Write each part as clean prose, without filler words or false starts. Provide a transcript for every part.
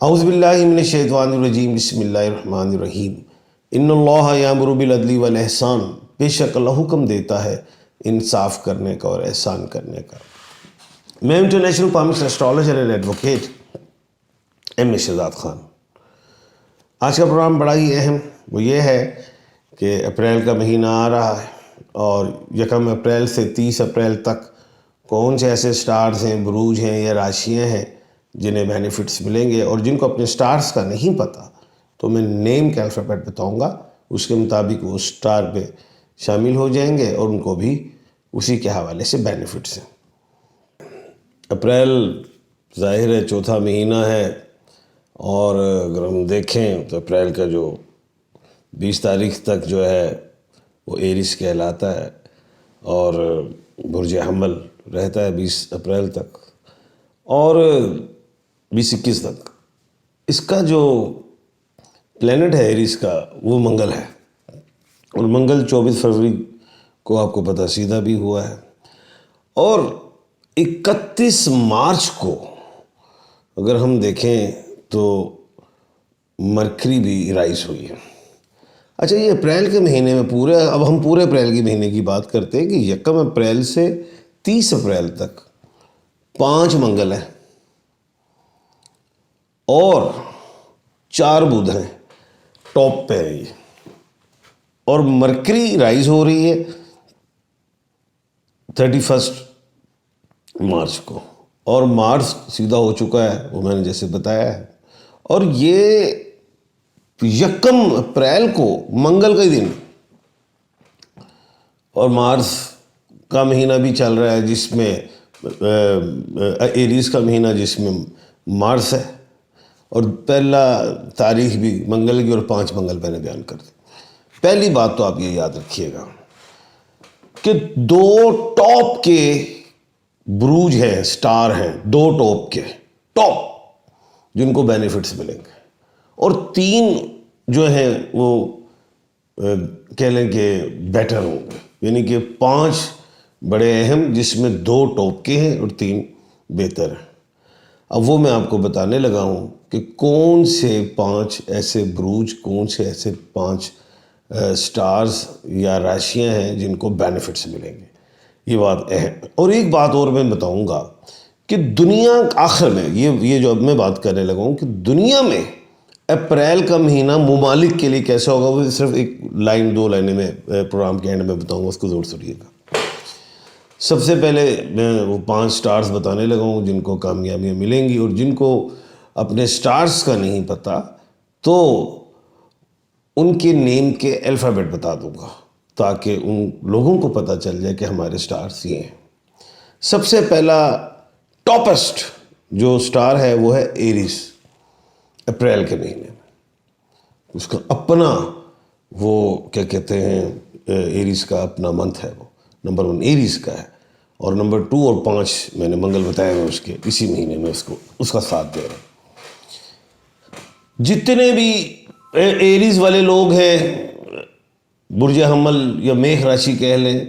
اعوذ باللہ من الشیطان الرجیم بسم اللہ الرحمن الرحیم ان اللہ یامر بالعدل والاحسان، بے شک اللہ حکم دیتا ہے انصاف کرنے کا اور احسان کرنے کا۔ میں انٹرنیشنل پامکس astrologer and advocate M Shahzad Khan. آج کا پروگرام بڑا ہی اہم وہ یہ ہے کہ اپریل کا مہینہ آ رہا ہے اور 1 اپریل سے 30 اپریل تک کون سے ایسے سٹارز ہیں، بروج ہیں یا راشیاں ہیں جنہیں بینیفٹس ملیں گے، اور جن کو اپنے سٹارز کا نہیں پتہ تو میں نیم کا الفابیٹ بتاؤں گا، اس کے مطابق وہ سٹار پہ شامل ہو جائیں گے اور ان کو بھی اسی کے حوالے سے بینیفٹس ہیں۔ اپریل ظاہر ہے چوتھا مہینہ ہے، اور اگر ہم دیکھیں تو اپریل کا جو 20 تاریخ تک جو ہے وہ ایریس کہلاتا ہے اور برج حمل رہتا ہے 20 اپریل تک، اور 20-21 تک۔ اس کا جو پلینٹ ہے ایریس کا وہ منگل ہے، اور منگل 24 فروری کو آپ کو پتہ سیدھا بھی ہوا ہے، اور 31 مارچ کو اگر ہم دیکھیں تو مرکری بھی رائز ہوئی ہے۔ اچھا، یہ اپریل کے مہینے میں اب ہم پورے اپریل کے مہینے کی بات کرتے ہیں کہ 1 اپریل سے 30 اپریل تک 5 منگل ہیں اور 4 بدھ ہیں، ٹاپ پہ ہے یہ، اور مرکری رائز ہو رہی ہے 31 مارچ کو، اور مارس سیدھا ہو چکا ہے، وہ میں نے جیسے بتایا ہے، اور یہ 1 اپریل کو منگل کا ہی دن، اور مارس کا مہینہ بھی چل رہا ہے جس میں ایریز کا مہینہ جس میں مارس ہے، اور پہلا تاریخ بھی منگل کی، اور 5 منگل میں نے بیان کر دی۔ پہلی بات تو آپ یہ یاد رکھیے گا کہ 2 ٹاپ کے بروج ہیں، سٹار ہیں، 2 ٹاپ کے ٹاپ جن کو بینیفٹس ملیں گے، اور 3 جو ہیں وہ کہہ لیں کہ بیٹر ہوں گے، یعنی کہ 5 بڑے اہم جس میں 2 ٹاپ کے ہیں اور 3 بہتر ہیں۔ اب وہ میں آپ کو بتانے لگا ہوں کہ کون سے 5 ایسے بروج، کون سے ایسے 5 سٹارز یا راشیاں ہیں جن کو بینیفٹس ملیں گے، یہ بات اہم۔ اور ایک بات اور میں بتاؤں گا کہ دنیا آخر میں یہ جو اب میں بات کرنے لگا ہوں کہ دنیا میں اپریل کا مہینہ ممالک کے لیے کیسا ہوگا، وہ صرف 1 لائن 2 لائنیں میں پروگرام کے اینڈ میں بتاؤں گا، اس کو ضرور سنیے گا۔ سب سے پہلے میں وہ 5 سٹارز بتانے لگا ہوں جن کو کامیابیاں ملیں گی، اور جن کو اپنے سٹارز کا نہیں پتہ تو ان کے نیم کے الفابیٹ بتا دوں گا تاکہ ان لوگوں کو پتہ چل جائے کہ ہمارے سٹارز یہ ہیں۔ سب سے پہلا ٹاپسٹ جو سٹار ہے وہ ہے ایریس، اپریل کے مہینے میں اس کا اپنا وہ کیا کہتے ہیں، ایریس کا اپنا منتھ ہے، وہ نمبر 1 ایریس کا ہے، اور نمبر 2 اور 5 میں نے منگل بتایا ہے، اس کے اسی مہینے میں اس کا ساتھ دے رہے ہیں۔ جتنے بھی ایریز والے لوگ ہیں، برج حمل یا میخ راشی کہہ لیں،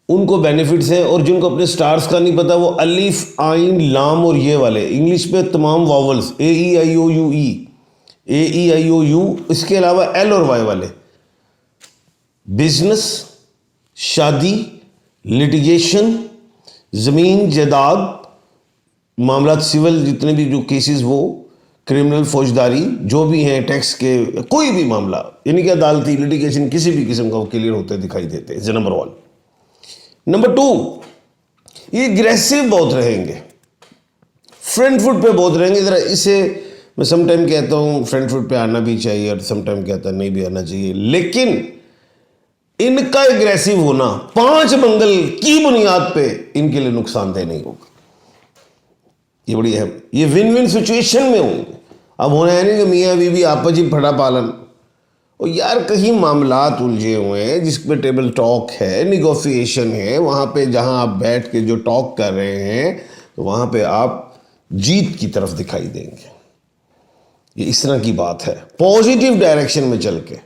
ان کو بینیفٹس ہیں، اور جن کو اپنے سٹارز کا نہیں پتا وہ الف، عین، لام اور یہ والے، انگلش میں تمام واولز AEIOU، اس کے علاوہ ایل اور وائی والے، بزنس، شادی، لٹیگیشن، زمین جائیداد معاملات، سول جتنے بھی جو کیسز، وہ کرمنل، فوجداری جو بھی ہیں، ٹیکس کے کوئی بھی معاملہ، یعنی کہ عدالتی لٹیگیشن کسی بھی قسم کا وہ کلیئر ہوتے دکھائی دیتے ہیں، نمبر 1۔ نمبر 2، یہ اگریسو بہت رہیں گے، فرنٹ فٹ پہ بہت رہیں گے۔ ذرا اسے میں سم ٹائم کہتا ہوں فرنٹ فٹ پہ آنا بھی چاہیے، اور سم ٹائم کہتا نہیں بھی آنا چاہیے، لیکن ان کا اگریسو ہونا 5 منگل کی بنیاد پہ ان کے لیے نقصان دہ نہیں ہوگا۔ یہ بڑی اہم، یہ ون ون سچویشن میں ہوں گے۔ اب ہونا ہے نہیں کہ میاں بیوی آپس ہی پھڑا پالن، اور یار کہیں معاملات الجھے ہوئے ہیں جس پہ ٹیبل ٹاک ہے، نیگوسیشن ہے، وہاں پہ جہاں آپ بیٹھ کے جو ٹاک کر رہے ہیں تو وہاں پہ آپ جیت کی طرف دکھائی دیں گے۔ یہ اس طرح کی بات ہے، پازیٹیو ڈائریکشن میں چل کے۔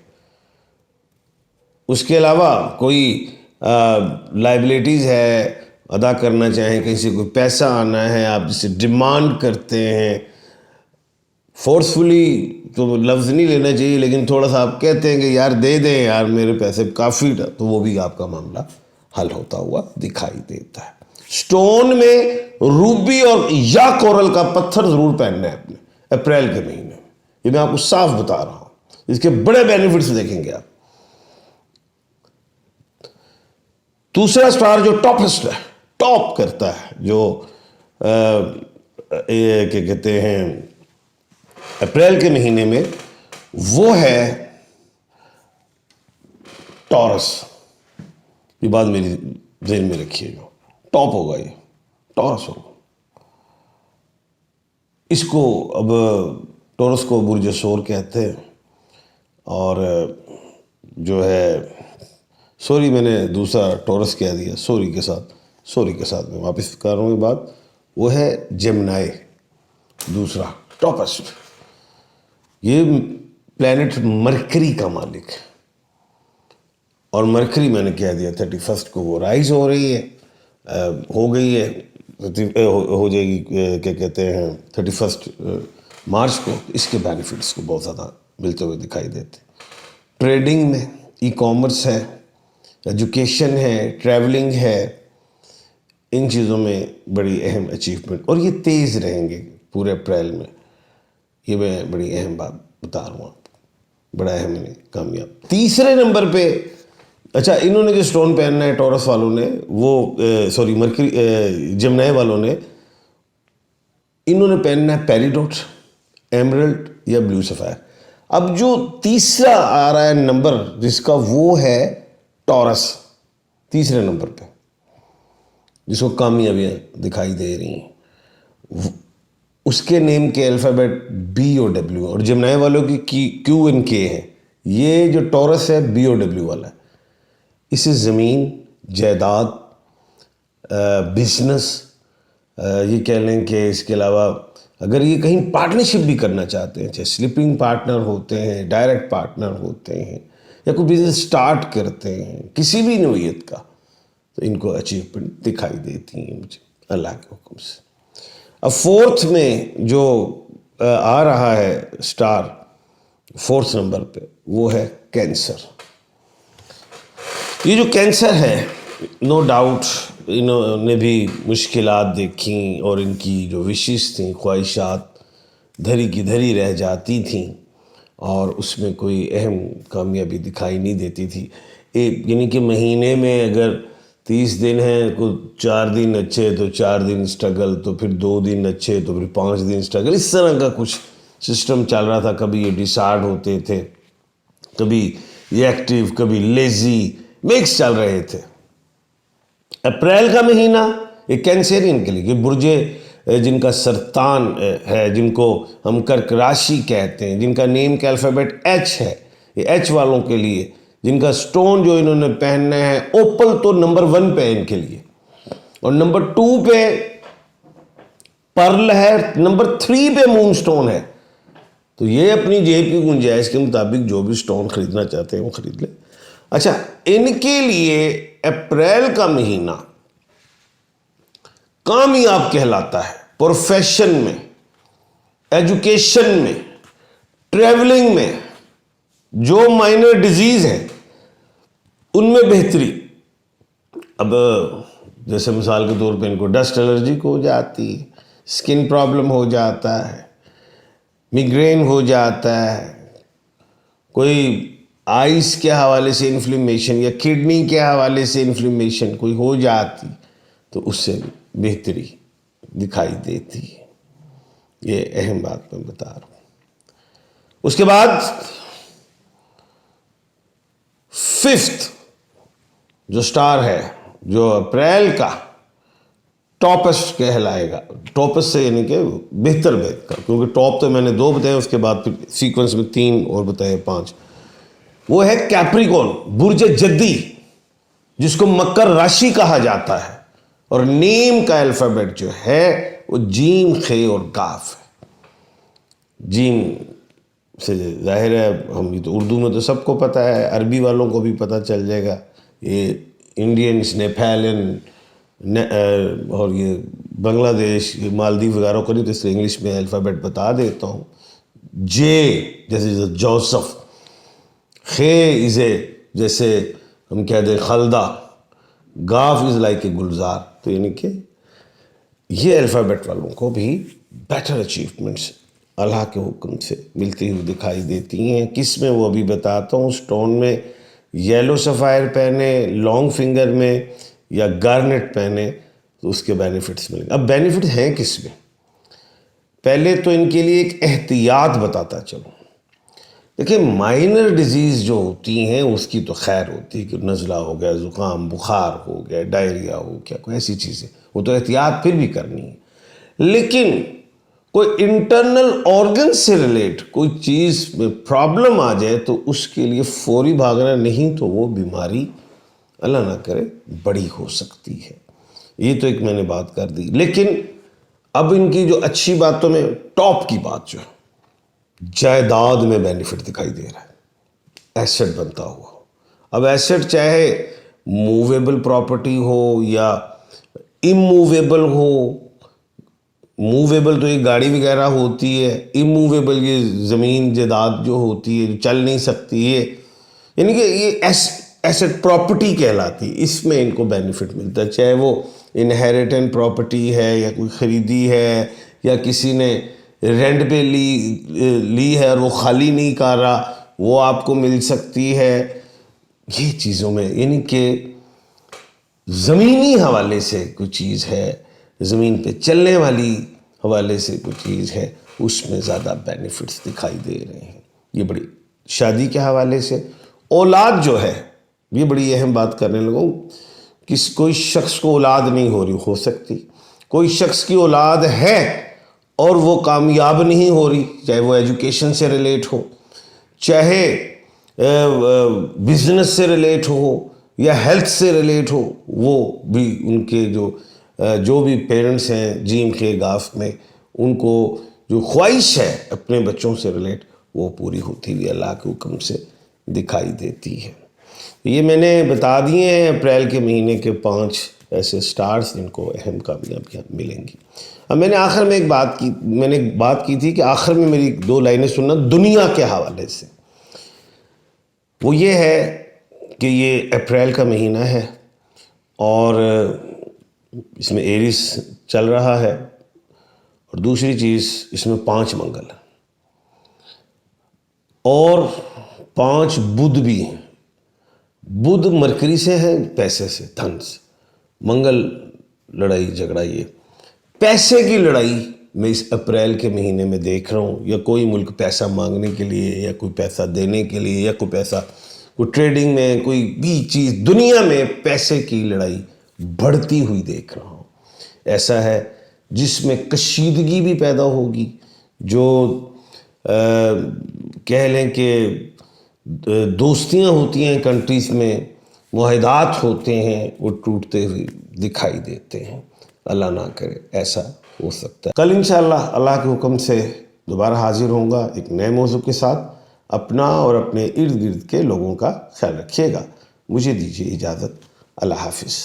اس کے علاوہ کوئی لائبلٹیز ہے ادا کرنا چاہیں، کہیں سے کوئی پیسہ آنا ہے، آپ جسے ڈیمانڈ کرتے ہیں، فورسفلی تو لفظ نہیں لینا چاہیے، لیکن تھوڑا سا آپ کہتے ہیں کہ یار دے دیں یار میرے پیسے کافی، تو وہ بھی آپ کا معاملہ حل ہوتا ہوا دکھائی دیتا ہے۔ سٹون میں روبی اور یا کورل کا پتھر ضرور پہننا ہے اپنے اپریل کے مہینے میں، یہ میں آپ کو صاف بتا رہا ہوں، اس کے بڑے بینیفٹس دیکھیں گے آپ۔ دوسرا سٹار جو ٹاپسٹ ہے، ٹاپ کرتا ہے، جو کیا کہتے ہیں اپریل کے مہینے میں، وہ ہے ٹورس۔ یہ بات میری ذہن میں رکھیے گا، ٹاپ ہوگا، یہ ٹورس ہوگا۔ اس کو اب ٹورس کو برج سور کہتے ہیں، اور جو ہے سوری میں نے دوسرا ٹورس کہہ دیا، سوری کے ساتھ میں واپس کر رہا ہوں یہ بات، وہ ہے جیمنائی، دوسرا ٹاپسٹ۔ یہ پلینٹ مرکری کا مالک ہے، اور مرکری میں نے کہہ دیا 31 کو وہ رائز ہو رہی ہے، ہو گئی ہے، ہو جائے گی، کیا کہتے ہیں 31 مارچ کو۔ اس کے بینیفٹس کو بہت زیادہ ملتے ہوئے دکھائی دیتے ہیں۔ ٹریڈنگ میں ای کامرس ہے، ایجوکیشن ہے، ٹریولنگ ہے، ان چیزوں میں بڑی اہم اچیومنٹ، اور یہ تیز رہیں گے پورے اپریل میں، یہ میں بڑی اہم بات بتا رہا ہوں آپ کو، بڑا اہم کامیاب۔ تیسرے نمبر پہ، اچھا انہوں نے جو سٹون پہننا ہے ٹورس والوں نے، وہ سوری مرکری جیمنائی والوں نے، انہوں نے پہننا ہے پیریڈوٹ، ایمرلڈ یا بلیو سفائر۔ اب جو تیسرا آ رہا ہے نمبر جس کا، وہ ہے ٹورس، تیسرے نمبر پہ، جس کو کامیابیاں دکھائی دے رہی ہیں، اس کے نیم کے الفابیٹ بی او ڈبلیو، اور جیمنائی والوں کی کیو این کے ہے۔ یہ جو ٹورس ہے بی او ڈبلیو والا ہے، اسے زمین، جائیداد، بزنس، یہ کہہ لیں کہ اس کے علاوہ اگر یہ کہیں پارٹنرشپ بھی کرنا چاہتے ہیں، چاہے سلپنگ پارٹنر ہوتے ہیں، ڈائریکٹ پارٹنر ہوتے ہیں، یا کوئی بزنس سٹارٹ کرتے ہیں کسی بھی نوعیت کا، تو ان کو اچیومنٹ دکھائی دیتی ہیں مجھے اللہ کے حکم سے۔ اب فورتھ میں جو آ رہا ہے سٹار، فورتھ نمبر پہ، وہ ہے کینسر۔ یہ جو کینسر ہے، نو ڈاؤٹ انہوں نے بھی مشکلات دیکھیں، اور ان کی جو وشز تھیں، خواہشات دھری کی دھری رہ جاتی تھیں، اور اس میں کوئی اہم کامیابی دکھائی نہیں دیتی تھی۔ یعنی کہ مہینے میں اگر 30 دن ہیں، کوئی 4 دن اچھے تو 4 دن اسٹرگل، تو پھر 2 دن اچھے تو پھر 5 دن اسٹرگل، اس طرح کا کچھ سسٹم چل رہا تھا۔ کبھی یہ ڈسارڈ ہوتے تھے، کبھی یہ ایکٹیو، کبھی لیزی، مکس چل رہے تھے۔ اپریل کا مہینہ یہ کینسرین کے لیے، کہ برج جن کا سرطان ہے، جن کو ہم کرک راشی کہتے ہیں، جن کا نیم کا الفابیٹ ایچ ہے، یہ ایچ والوں کے لیے، جن کا سٹون جو انہوں نے پہننا ہے اوپل، تو نمبر 1 پہ ان کے لیے، اور نمبر 2 پہ پرل ہے، نمبر 3 پہ مون سٹون ہے۔ تو یہ اپنی جیب کی گنجائش کے مطابق جو بھی سٹون خریدنا چاہتے ہیں وہ خرید لیں۔ اچھا، ان کے لیے اپریل کا مہینہ کامیاب کہلاتا ہے، پروفیشن میں، ایجوکیشن میں، ٹریولنگ میں، جو مائنر ڈیزیز ہیں ان میں بہتری۔ اب جیسے مثال کے طور پہ ان کو ڈسٹ الرجی ہو جاتی ہے، اسکن پرابلم ہو جاتا ہے، میگرین ہو جاتا ہے، کوئی آئس کے حوالے سے انفلیمیشن یا کڈنی کے حوالے سے انفلیمیشن کوئی ہو جاتی، تو اس سے بہتری دکھائی دیتی ہے۔ یہ اہم بات میں بتا رہا ہوں۔ اس کے بعد 5th جو سٹار ہے، جو اپریل کا ٹاپسٹ کہلائے گا، ٹاپسٹ سے یعنی کہ بہتر، کیونکہ ٹاپ تو میں نے 2 بتائے، اس کے بعد پھر سیکوینس میں 3 اور بتائے، 5۔ وہ ہے کیپریکون، برج جدی، جس کو مکر راشی کہا جاتا ہے، اور نیم کا الفابیٹ جو ہے وہ جیم، خے اور کاف ہے۔ جیم سے ظاہر ہے، ہم یہ تو اردو میں تو سب کو پتہ ہے، عربی والوں کو بھی پتہ چل جائے گا، یہ انڈینس، نیپالین اور یہ بنگلہ دیش، یہ مالدیو وغیرہ کو نہیں، تو اس سے انگلش میں الفابیٹ بتا دیتا ہوں۔ جے جیسے جوسف، خے از اے جیسے ہم کہہ دیں Khalda, golf is like a گلزار. تو یعنی کہ یہ الفابیٹ والوں کو بھی بیٹر اچیومنٹس اللہ کے حکم سے ملتی ہوئی دکھائی دیتی ہیں. کس میں وہ ابھی بتاتا ہوں. اسٹون میں یلو سفائر پہنے، لانگ فنگر میں یا گارنٹ پہنے تو اس کے بینیفٹس ملیں گے. اب بینیفٹ ہیں کس میں؟ پہلے تو ان کے لیے ایک احتیاط بتاتا چلوں. دیکھیں مائنر ڈیزیز جو ہوتی ہیں اس کی تو خیر ہوتی ہے کہ نزلہ ہو گیا، زکام، بخار ہو گیا، ڈائریا ہو گیا، کوئی ایسی چیزیں، وہ تو احتیاط پھر بھی کرنی ہے. لیکن کوئی انٹرنل آرگن سے ریلیٹ کوئی چیز میں پرابلم آ جائے تو اس کے لیے فوری بھاگنا نہیں، تو وہ بیماری اللہ نہ کرے بڑی ہو سکتی ہے. یہ تو ایک میں نے بات کر دی. لیکن اب ان کی جو اچھی باتوں میں ٹاپ کی بات جو ہے، جائیداد میں بینیفٹ دکھائی دے رہا ہے، ایسٹ بنتا ہوا. اب ایسٹ چاہے موویبل پراپرٹی ہو یا اموویبل ہو. موویبل تو یہ گاڑی وغیرہ ہوتی ہے، اموویبل یہ زمین جائیداد جو ہوتی ہے جو چل نہیں سکتی ہے، یعنی کہ یہ ایسٹ پراپرٹی کہلاتی ہے. اس میں ان کو بینیفٹ ملتا ہے، چاہے وہ انہیریٹنٹ پراپرٹی ہے یا کوئی خریدی ہے یا کسی نے رینٹ پہ لی ہے اور وہ خالی نہیں کر رہا، وہ آپ کو مل سکتی ہے. یہ چیزوں میں یعنی کہ زمینی حوالے سے کوئی چیز ہے، زمین پہ چلنے والی حوالے سے کوئی چیز ہے، اس میں زیادہ بینیفٹس دکھائی دے رہے ہیں. یہ بڑی شادی کے حوالے سے اولاد جو ہے، یہ بڑی اہم بات کرنے لگوں. کوئی شخص کو اولاد نہیں ہو سکتی. کوئی شخص کی اولاد ہے اور وہ کامیاب نہیں ہو رہی، چاہے وہ ایجوکیشن سے ریلیٹ ہو، چاہے بزنس سے ریلیٹ ہو یا ہیلتھ سے ریلیٹ ہو، وہ بھی ان کے جو بھی پیرنٹس ہیں جیم کے گاف میں، ان کو جو خواہش ہے اپنے بچوں سے ریلیٹ، وہ پوری ہوتی ہوئی اللہ کے حکم سے دکھائی دیتی ہے. یہ میں نے بتا دیے ہیں اپریل کے مہینے کے 5 ایسے سٹارز جن کو اہم کامیابیاں ملیں گی. اب میں نے آخر میں ایک بات کی تھی کہ آخر میں میری 2 لائنیں سننا دنیا کے حوالے سے. وہ یہ ہے کہ یہ اپریل کا مہینہ ہے اور اس میں ایریس چل رہا ہے، اور دوسری چیز اس میں 5 منگل اور 5 بدھ بھی ہیں. بدھ مرکری سے ہیں، پیسے سے، دھن سے. منگل لڑائی جھگڑا، یہ پیسے کی لڑائی میں اس اپریل کے مہینے میں دیکھ رہا ہوں. یا کوئی ملک پیسہ مانگنے کے لیے یا کوئی پیسہ دینے کے لیے یا کوئی ٹریڈنگ میں کوئی بھی چیز، دنیا میں پیسے کی لڑائی بڑھتی ہوئی دیکھ رہا ہوں. ایسا ہے جس میں کشیدگی بھی پیدا ہوگی، جو کہہ لیں کہ دوستیاں ہوتی ہیں کنٹریز میں، معاہدات ہوتے ہیں، وہ ٹوٹتے ہوئے دکھائی دیتے ہیں. اللہ نہ کرے ایسا ہو سکتا ہے. کل انشاءاللہ اللہ کے حکم سے دوبارہ حاضر ہوں گا ایک نئے موضوع کے ساتھ. اپنا اور اپنے ارد گرد کے لوگوں کا خیال رکھیے گا. مجھے دیجیے اجازت. اللہ حافظ.